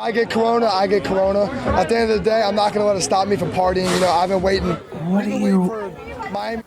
I get corona. At the end of the day, I'm not going to let it stop me from partying. You know, I've been waiting. What are you... For Miami.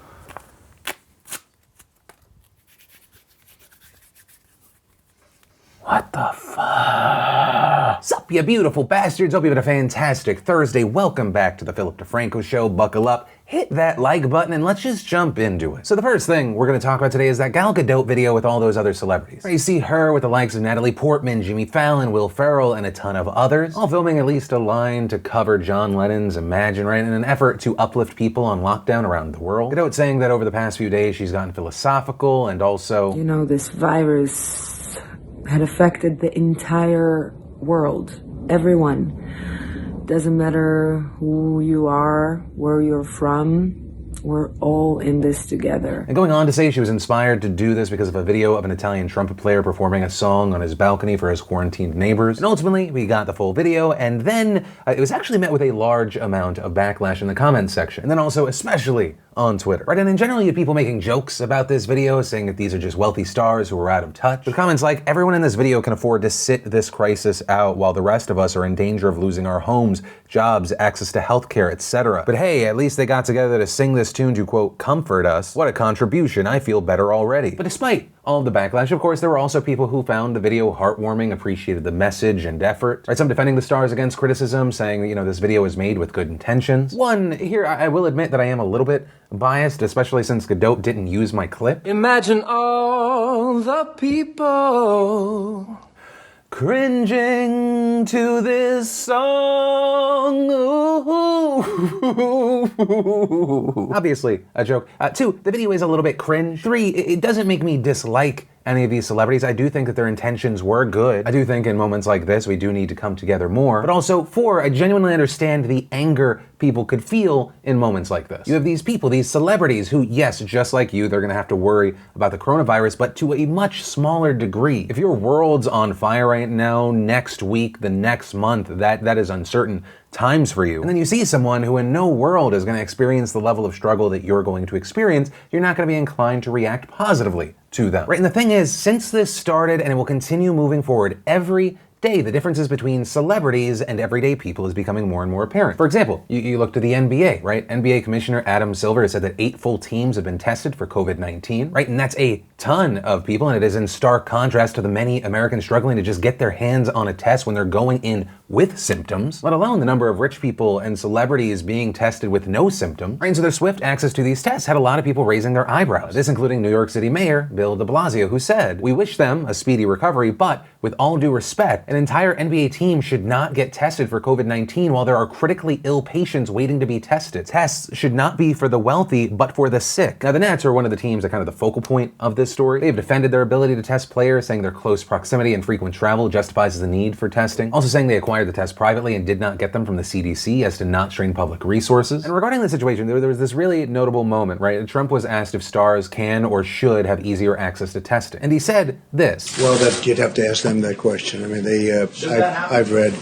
What the fuck? Sup, you beautiful bastards. Hope you had a fantastic Thursday. Welcome back to the Philip DeFranco Show. Buckle up, hit that like button, and let's just jump into it. So the first thing we're going to talk about today is that Gal Gadot video with all those other celebrities. You see her with the likes of Natalie Portman, Jimmy Fallon, Will Ferrell, and a ton of others, all filming at least a line to cover John Lennon's Imagine, right, in an effort to uplift people on lockdown around the world. Gadot saying that over the past few days she's gotten philosophical and also... You know, this virus had affected the entire world. Everyone. Doesn't matter who you are, where you're from, we're all in this together. And going on to say she was inspired to do this because of a video of an Italian trumpet player performing a song on his balcony for his quarantined neighbors. And ultimately, we got the full video, and then it was actually met with a large amount of backlash in the comments section. And then also, especially on Twitter, right? And in general, you had people making jokes about this video, saying that these are just wealthy stars who are out of touch. With comments like, everyone in this video can afford to sit this crisis out while the rest of us are in danger of losing our homes, jobs, access to healthcare, etc. But hey, at least they got together to sing this tune to, quote, comfort us. What a contribution, I feel better already. But despite all of the backlash, of course, there were also people who found the video heartwarming, appreciated the message and effort. Right, some defending the stars against criticism, saying that, you know, this video was made with good intentions. One, here, I will admit that I am a little bit biased, especially since Gadot didn't use my clip. Imagine all the people cringing to this song. Ooh. Obviously, a joke. 2, the video is a little bit cringe. 3, it doesn't make me dislike any of these celebrities. I do think that their intentions were good. I do think in moments like this, we do need to come together more. But also, 4, I genuinely understand the anger people could feel in moments like this. You have these people, these celebrities who, yes, just like you, they're gonna have to worry about the coronavirus, but to a much smaller degree. If your world's on fire right now, next week, the next month, that is uncertain times for you. And then you see someone who in no world is going to experience the level of struggle that you're going to experience, you're not going to be inclined to react positively to them. Right? And the thing is, since this started, and it will continue moving forward every day, the differences between celebrities and everyday people is becoming more and more apparent. For example, you look to the NBA, right? NBA Commissioner Adam Silver has said that 8 full teams have been tested for COVID-19, right? And that's a ton of people, and it is in stark contrast to the many Americans struggling to just get their hands on a test when they're going in with symptoms, let alone the number of rich people and celebrities being tested with no symptoms. Right? And so their swift access to these tests had a lot of people raising their eyebrows. This including New York City Mayor Bill de Blasio, who said, "We wish them a speedy recovery, but with all due respect, an entire NBA team should not get tested for COVID-19 while there are critically ill patients waiting to be tested. Tests should not be for the wealthy, but for the sick." Now, the Nets are one of the teams that kind of the focal point of this story. They've defended their ability to test players, saying their close proximity and frequent travel justifies the need for testing. Also saying they acquired the test privately and did not get them from the CDC as to not strain public resources. And regarding the situation, there was this really notable moment, right? Trump was asked if stars can or should have easier access to testing. And he said this. Well, that you'd have to ask them that question. I mean, I've read.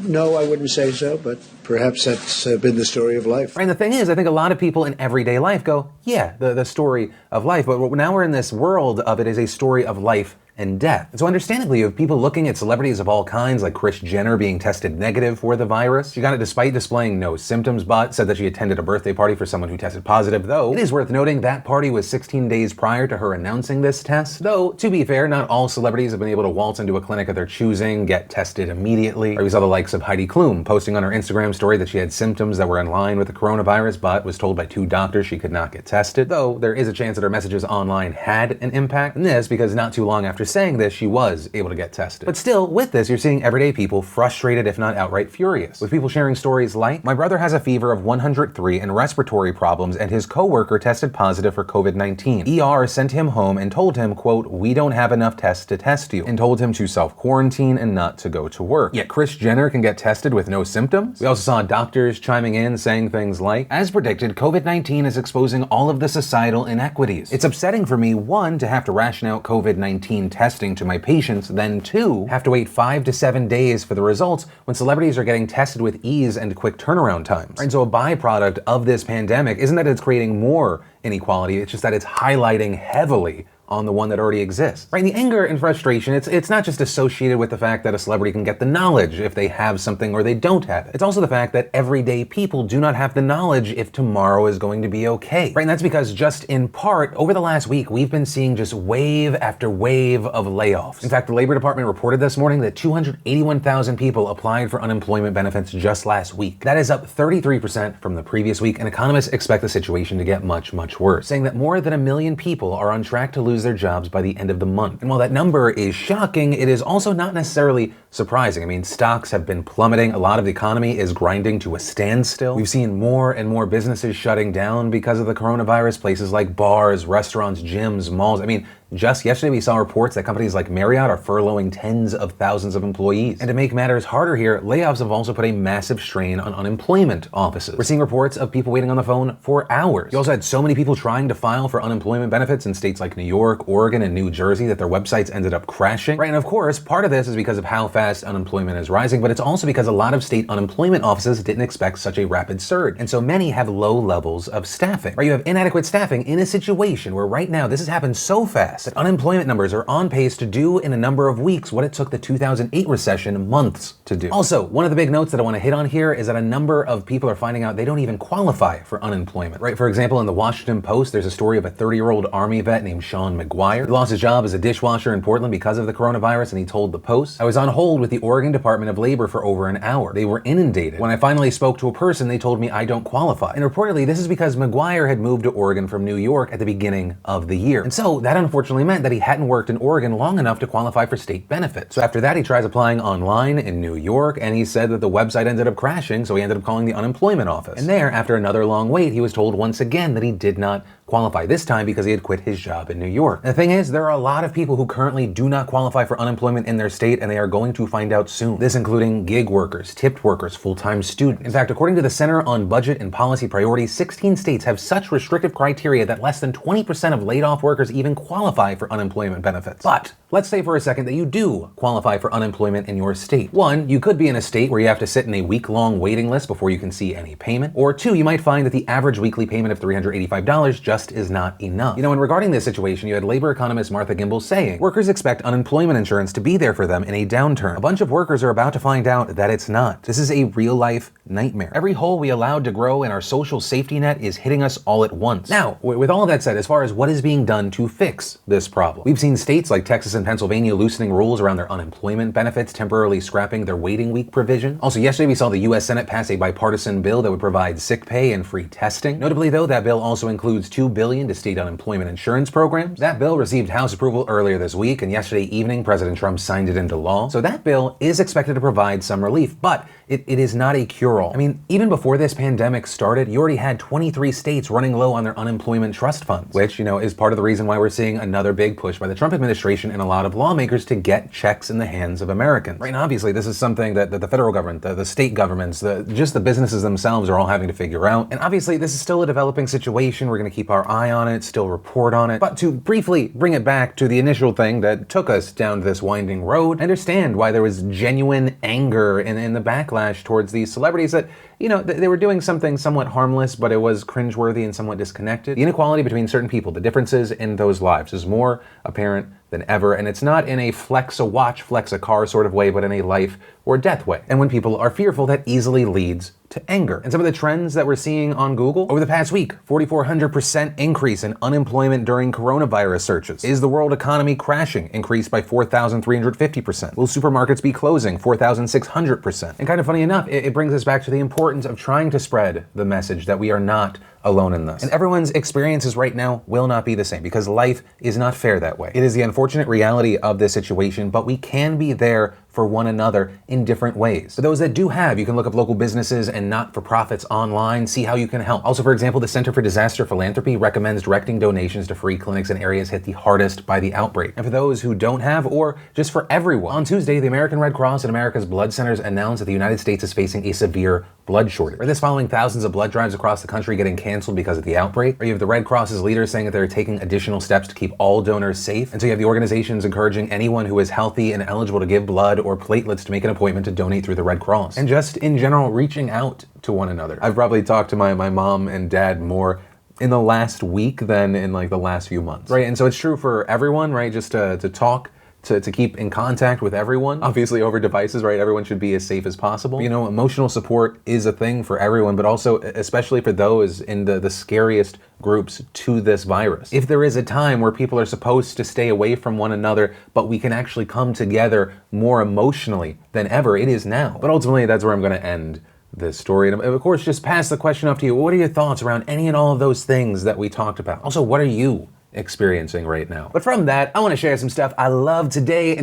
No, I wouldn't say so, but perhaps that's been the story of life. And the thing is, I think a lot of people in everyday life go, yeah, the story of life. But now we're in this world of it is a story of life and death. And so understandably, you have people looking at celebrities of all kinds, like Kris Jenner being tested negative for the virus. She got it despite displaying no symptoms, but said that she attended a birthday party for someone who tested positive, though it is worth noting that party was 16 days prior to her announcing this test. Though, to be fair, not all celebrities have been able to waltz into a clinic of their choosing, get tested immediately. Or we saw the likes of Heidi Klum posting on her Instagram story that she had symptoms that were in line with the coronavirus, but was told by 2 doctors she could not get tested. Though, there is a chance that her messages online had an impact. And this because not too long after saying this, she was able to get tested. But still, with this, you're seeing everyday people frustrated, if not outright furious, with people sharing stories like, "My brother has a fever of 103 and respiratory problems, and his coworker tested positive for COVID-19. ER sent him home and told him, quote, we don't have enough tests to test you, and told him to self-quarantine and not to go to work. Yet Kris Jenner can get tested with no symptoms." We also saw doctors chiming in saying things like, "As predicted, COVID-19 is exposing all of the societal inequities. It's upsetting for me, 1, to have to ration out COVID-19 testing to my patients, then 2, have to wait 5 to 7 days for the results when celebrities are getting tested with ease and quick turnaround times." And so a byproduct of this pandemic isn't that it's creating more inequality, it's just that it's highlighting heavily on the one that already exists. Right? And the anger and frustration, it's not just associated with the fact that a celebrity can get the knowledge if they have something or they don't have it. It's also the fact that everyday people do not have the knowledge if tomorrow is going to be okay. Right? And that's because just in part, over the last week, we've been seeing just wave after wave of layoffs. In fact, the Labor Department reported this morning that 281,000 people applied for unemployment benefits just last week. That is up 33% from the previous week, and economists expect the situation to get much, much worse, saying that more than 1 million people are on track to lose their jobs by the end of the month. And while that number is shocking, it is also not necessarily surprising. I mean, stocks have been plummeting. A lot of the economy is grinding to a standstill. We've seen more and more businesses shutting down because of the coronavirus. Places like bars, restaurants, gyms, malls. I mean, just yesterday we saw reports that companies like Marriott are furloughing tens of thousands of employees. And to make matters harder here, layoffs have also put a massive strain on unemployment offices. We're seeing reports of people waiting on the phone for hours. You also had so many people trying to file for unemployment benefits in states like New York, Oregon, and New Jersey that their websites ended up crashing. Right, and of course, part of this is because of how fast unemployment is rising, but it's also because a lot of state unemployment offices didn't expect such a rapid surge. And so many have low levels of staffing. Right, you have inadequate staffing in a situation where right now this has happened so fast that unemployment numbers are on pace to do in a number of weeks what it took the 2008 recession months to do. Also, one of the big notes that I want to hit on here is that a number of people are finding out they don't even qualify for unemployment. Right? For example, in the Washington Post, there's a story of a 30-year-old Army vet named Sean McGuire. He lost his job as a dishwasher in Portland because of the coronavirus, and he told the Post, "I was on hold with the Oregon Department of Labor for over an hour. They were inundated. When I finally spoke to a person, they told me I don't qualify." And reportedly, this is because McGuire had moved to Oregon from New York at the beginning of the year. And so that unfortunately meant that he hadn't worked in Oregon long enough to qualify for state benefits. So after that, he tries applying online in New York, and he said that the website ended up crashing, so he ended up calling the unemployment office. And there, after another long wait, he was told once again that he did not qualify, this time because he had quit his job in New York. And the thing is, there are a lot of people who currently do not qualify for unemployment in their state, and they are going to find out soon. This including gig workers, tipped workers, full-time students. In fact, according to the Center on Budget and Policy Priorities, 16 states have such restrictive criteria that less than 20% of laid-off workers even qualify for unemployment benefits. But let's say for a second that you do qualify for unemployment in your state. One, you could be in a state where you have to sit in a week-long waiting list before you can see any payment. Or two, you might find that the average weekly payment of $385 just is not enough. You know, and regarding this situation, you had labor economist Martha Gimbel saying, workers expect unemployment insurance to be there for them in a downturn. A bunch of workers are about to find out that it's not. This is a real-life nightmare. Every hole we allowed to grow in our social safety net is hitting us all at once. Now, with all of that said, as far as what is being done to fix this problem, we've seen states like Texas and Pennsylvania loosening rules around their unemployment benefits, temporarily scrapping their waiting week provision. Also, yesterday we saw the U.S. Senate pass a bipartisan bill that would provide sick pay and free testing. Notably, though, that bill also includes $2 billion to state unemployment insurance programs. That bill received House approval earlier this week, and yesterday evening, President Trump signed it into law. So that bill is expected to provide some relief, but it is not a cure-all. I mean, even before this pandemic started, you already had 23 states running low on their unemployment trust funds, which, you know, is part of the reason why we're seeing another big push by the Trump administration and a lot of lawmakers to get checks in the hands of Americans. Right, and obviously, this is something that the federal government, the state governments, just the businesses themselves are all having to figure out. And obviously, this is still a developing situation. We're going to keep our eye on it, still report on it. But to briefly bring it back to the initial thing that took us down this winding road, I understand why there was genuine anger in the backlash towards these celebrities that, you know, they were doing something somewhat harmless, but it was cringeworthy and somewhat disconnected. The inequality between certain people, the differences in those lives is more apparent than ever, and it's not in a flex a watch, flex a car sort of way, but in a life or death way. And when people are fearful, that easily leads to anger. And some of the trends that we're seeing on Google over the past week: 4,400% increase in unemployment during coronavirus searches. Is the world economy crashing? Increased by 4,350%. Will supermarkets be closing? 4,600%. And kind of funny enough, it brings us back to the importance of trying to spread the message that we are not alone in this. And everyone's experiences right now will not be the same, because life is not fair that way. It is the unfortunate reality of this situation, but we can be there for one another in different ways. For those that do have, you can look up local businesses and not-for-profits online, see how you can help. Also, for example, the Center for Disaster Philanthropy recommends directing donations to free clinics in areas hit the hardest by the outbreak. And for those who don't have, or just for everyone, on Tuesday, the American Red Cross and America's Blood Centers announced that the United States is facing a severe blood shortage. Or this following thousands of blood drives across the country getting canceled because of the outbreak. Or you have the Red Cross's leaders saying that they're taking additional steps to keep all donors safe. And so you have the organizations encouraging anyone who is healthy and eligible to give blood or platelets to make an appointment to donate through the Red Cross. And just in general, reaching out to one another. I've probably talked to my mom and dad more in the last week than in like the last few months, right? And so it's true for everyone, right? Just to talk, to keep in contact with everyone, obviously over devices, right? Everyone should be as safe as possible. You know, emotional support is a thing for everyone, but also especially for those in the scariest groups to this virus. If there is a time where people are supposed to stay away from one another, but we can actually come together more emotionally than ever, it is now. But ultimately, that's where I'm going to end this story. And of course, just pass the question off to you. What are your thoughts around any and all of those things that we talked about? Also, what are you experiencing right now? But from that, I want to share some stuff I love today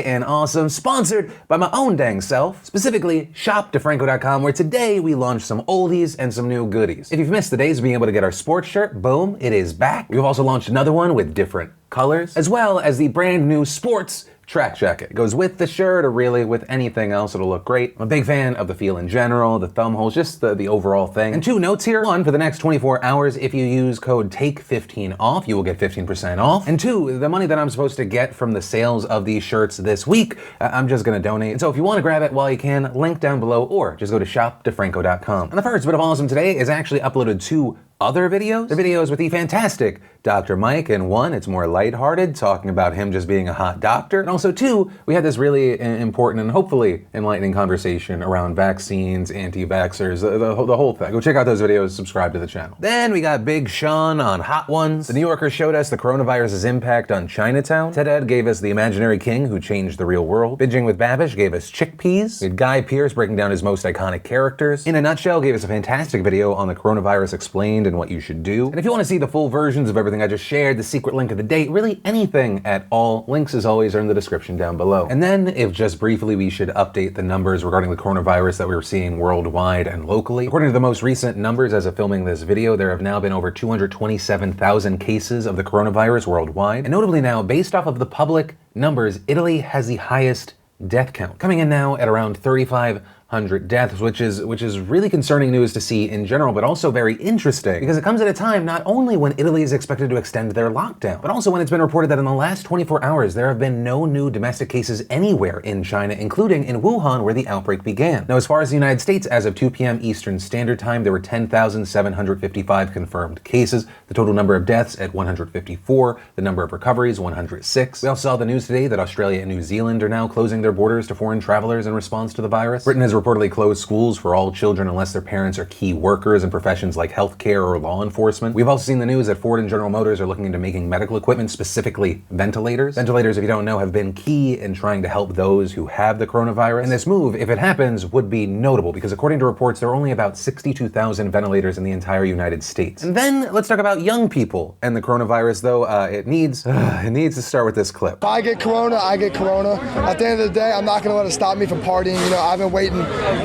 and awesome, sponsored by my own dang self, specifically shopdefranco.com, where today we launched some oldies and some new goodies. If you've missed the days of being able to get our sports shirt, boom, it is back. We've also launched another one with different colors, as well as the brand new sports track jacket. It goes with the shirt or really with anything else, it'll look great. I'm a big fan of the feel in general, the thumb holes, just the overall thing. And 2 notes here. 1, for the next 24 hours, if you use code TAKE15 off, you will get 15% off. And 2, the money that I'm supposed to get from the sales of these shirts this week, I'm just gonna donate. And so if you wanna grab it while you can, link down below, or just go to shopdefranco.com. And the first bit of awesome today is actually uploaded 2 other videos. The videos with the fantastic Dr. Mike, and 1, it's more lighthearted, talking about him just being a hot doctor. And also 2, we had this really important and hopefully enlightening conversation around vaccines, anti-vaxxers, the whole thing. Go check out those videos, subscribe to the channel. Then we got Big Sean on Hot Ones. The New Yorker showed us the coronavirus's impact on Chinatown. Ted Ed gave us the imaginary king who changed the real world. Binging with Babish gave us chickpeas. We had Guy Pearce breaking down his most iconic characters. In a Nutshell gave us a fantastic video on the coronavirus explained and what you should do. And if you want to see the full versions of everything I just shared, the secret link of the day, really anything at all, links as always are in the description down below. And then, if just briefly we should update the numbers regarding the coronavirus that we were seeing worldwide and locally. According to the most recent numbers as of filming this video, there have now been over 227,000 cases of the coronavirus worldwide. And notably now, based off of the public numbers, Italy has the highest death count, coming in now at around 3,500 deaths, which is really concerning news to see in general, but also very interesting because it comes at a time not only when Italy is expected to extend their lockdown, but also when it's been reported that in the last 24 hours there have been no new domestic cases anywhere in China, including in Wuhan where the outbreak began. Now, as far as the United States, as of 2 p.m. Eastern Standard Time, there were 10,755 confirmed cases, the total number of deaths at 154, the number of recoveries 106. We also saw the news today that Australia and New Zealand are now closing their borders to foreign travelers in response to the virus. Britain has reportedly closed schools for all children unless their parents are key workers in professions like healthcare or law enforcement. We've also seen the news that Ford and General Motors are looking into making medical equipment, specifically ventilators. Ventilators, if you don't know, have been key in trying to help those who have the coronavirus. And this move, if it happens, would be notable because according to reports, there are only about 62,000 ventilators in the entire United States. And then let's talk about young people and the coronavirus, though it needs to start with this clip. If I get corona, I get corona. At the end of the day, I'm not going to let it stop me from partying. You know,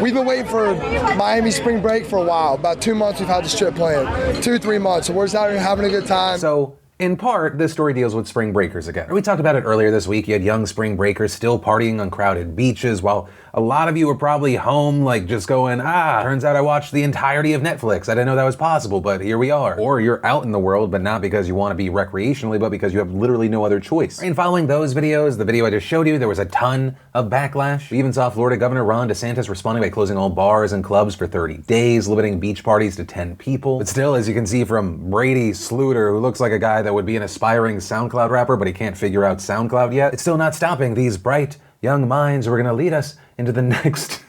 we've been waiting for Miami spring break for a while. About 2 months we've had this trip planned. 2-3 months. So we're just out here having a good time. So, in part, this story deals with spring breakers again. We talked about it earlier this week. You had young spring breakers still partying on crowded beaches while a lot of you were probably home, like just going, turns out I watched the entirety of Netflix. I didn't know that was possible, but here we are. Or you're out in the world, but not because you want to be recreationally, but because you have literally no other choice. And following those videos, the video I just showed you, there was a ton of backlash. We even saw Florida Governor Ron DeSantis responding by closing all bars and clubs for 30 days, limiting beach parties to 10 people. But still, as you can see from Brady Sluder, who looks like a guy that would be an aspiring SoundCloud rapper, but he can't figure out SoundCloud yet, it's still not stopping these bright young minds who are gonna lead us into the next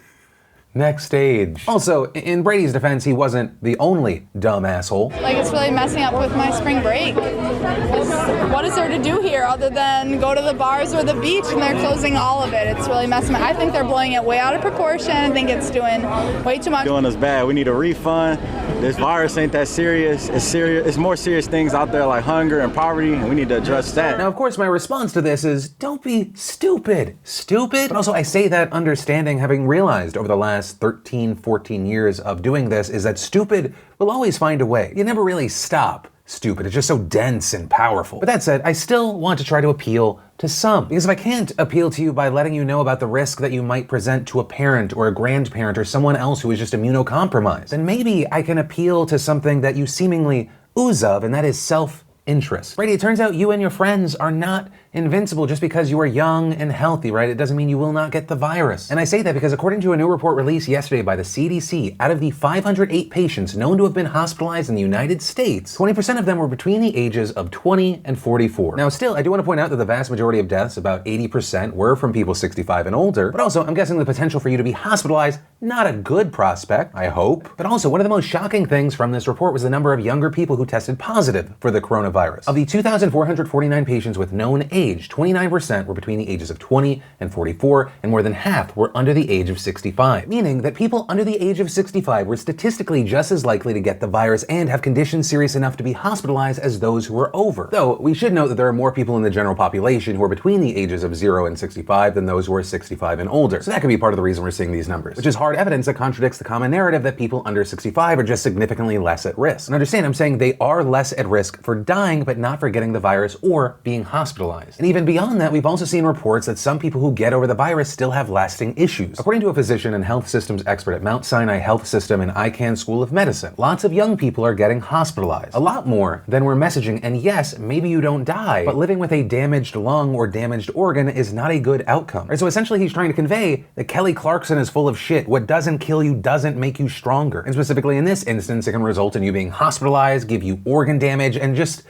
stage. Also, in Brady's defense, he wasn't the only dumb asshole. Like, it's really messing up with my spring break. What is there to do here other than go to the bars or the beach, and they're closing all of it? It's really messing up. I think they're blowing it way out of proportion. I think it's doing way too much. Doing us bad. We need a refund. This virus ain't that serious. It's serious. It's more serious things out there like hunger and poverty, and we need to address that. Now, of course, my response to this is, don't be stupid. Stupid? But also, I say that understanding, having realized over the last 13, 14 years of doing this, is that stupid will always find a way. You never really stop stupid. It's just so dense and powerful. But that said, I still want to try to appeal to some. Because if I can't appeal to you by letting you know about the risk that you might present to a parent or a grandparent or someone else who is just immunocompromised, then maybe I can appeal to something that you seemingly ooze of, and that is self-interest. Brady, it turns out you and your friends are not invincible just because you are young and healthy, right? It doesn't mean you will not get the virus. And I say that because according to a new report released yesterday by the CDC, out of the 508 patients known to have been hospitalized in the United States, 20% of them were between the ages of 20 and 44. Now still, I do want to point out that the vast majority of deaths, about 80%, were from people 65 and older, but also I'm guessing the potential for you to be hospitalized, not a good prospect, I hope. But also, one of the most shocking things from this report was the number of younger people who tested positive for the coronavirus. Of the 2,449 patients with known age, 29% were between the ages of 20 and 44, and more than half were under the age of 65. Meaning that people under the age of 65 were statistically just as likely to get the virus and have conditions serious enough to be hospitalized as those who are over. Though, we should note that there are more people in the general population who are between the ages of 0 and 65 than those who are 65 and older. So that could be part of the reason we're seeing these numbers, which is hard evidence that contradicts the common narrative that people under 65 are just significantly less at risk. And understand, I'm saying they are less at risk for dying, but not for getting the virus or being hospitalized. And even beyond that, we've also seen reports that some people who get over the virus still have lasting issues. According to a physician and health systems expert at Mount Sinai Health System and Icahn School of Medicine, lots of young people are getting hospitalized. A lot more than we're messaging, and yes, maybe you don't die, but living with a damaged lung or damaged organ is not a good outcome. Right, so essentially he's trying to convey that Kelly Clarkson is full of shit. What doesn't kill you doesn't make you stronger. And specifically in this instance, it can result in you being hospitalized, give you organ damage, and just,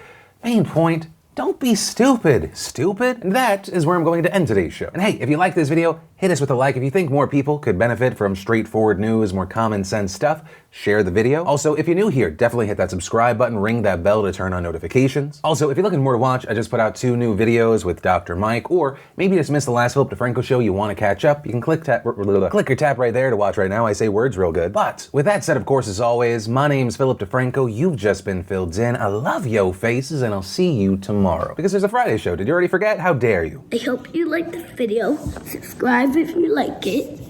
main point, don't be stupid. Stupid? And that is where I'm going to end today's show. And hey, if you like this video, hit us with a like. If you think more people could benefit from straightforward news, more common sense stuff, share the video. Also, if you're new here, definitely hit that subscribe button, ring that bell to turn on notifications. Also, if you're looking for more to watch, I just put out 2 new videos with Dr. Mike, or maybe you just missed the last Philip DeFranco show, you want to catch up, you can click or tap right there to watch right now. I say words real good. But with that said, of course, as always, my name's Philip DeFranco. You've just been filled in. I love yo faces, and I'll see you tomorrow. Because there's a Friday show. Did you already forget? How dare you? I hope you liked this video. Subscribe if you like it.